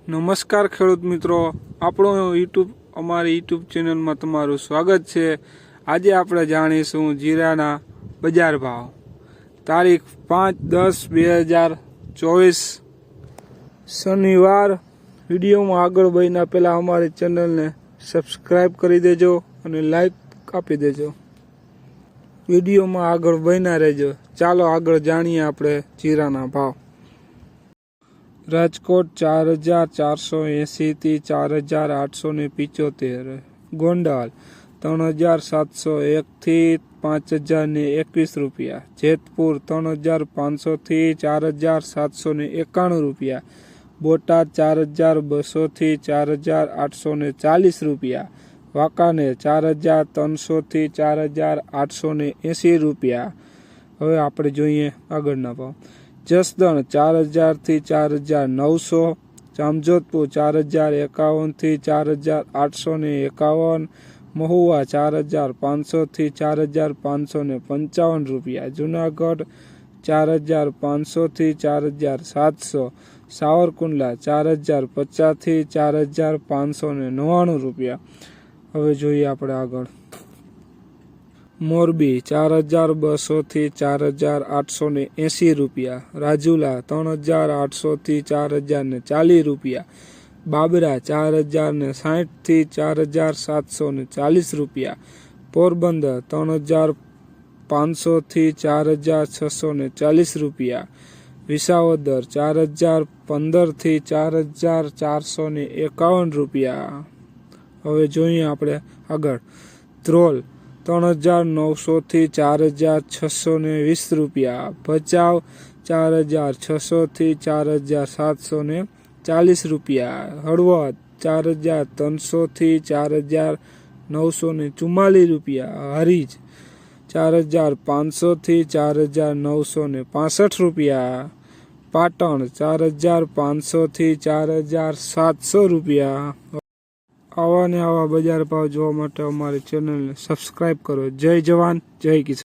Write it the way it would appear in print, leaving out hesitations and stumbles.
નમસ્કાર ખેડૂત મિત્રો, અમારી યુટ્યુબ ચેનલમાં તમારું સ્વાગત છે। આજે આપણે જાણીશું જીરાના બજાર ભાવ તારીખ 5/10/2024 શનિવાર। વિડીયોમાં આગળ વધના પહેલાં અમારી ચેનલને સબસ્ક્રાઈબ કરી દેજો અને લાઈક આપી દેજો। વિડીયોમાં આગળ વધના રહેજો। ચાલો આગળ જાણીએ આપણે જીરાના ભાવ। રાજકોટ 4480 થી 4875, ગોંડલ 3701 થી 5021 રૂપિયા, જેતપુર 3500 થી 4791 રૂપિયા, બોટાદ 4200 થી 4840 રૂપિયા, વાંકાનેર 4300 થી 4880 રૂપિયા। હવે આપણે જોઈએ આગળના ભાવ। જસદણ 4000 થી 4900, જામજોધપુર 4051 થી 4851, મહુવા 4500 થી 4555 રૂપિયા, જુનાગઢ 4500 થી 4700, સાવરકુંડલા 4050 થી 4599 રૂપિયા। હવે જોઈએ આપણે આગળ। મોરબી 4200 થી 4880 રૂપિયા, રાજુલા 3800 થી 4040 રૂપિયા, બાબરા 4060 થી 4740 રૂપિયા, પોરબંદર 3500 થી 4640 રૂપિયા, વિસાવદર 4015 થી 4451 રૂપિયા। હવે જોઈએ આપણે આગળ। ધ્રોલ 3900 થી 4620 રૂપિયા, ભચાઉ 4600 થી 4740 રૂપિયા, હળવદ 4300 થી 4944 રૂપિયા, હરીજ 4500 થી 4965 રૂપિયા, પાટણ 4500 થી 4700 રૂપિયા। આવા ને આવા બજાર ભાવ જોવા માટે અમારી ચેનલને સબસ્ક્રાઈબ કરો। જય જવાન, જય કિસાન।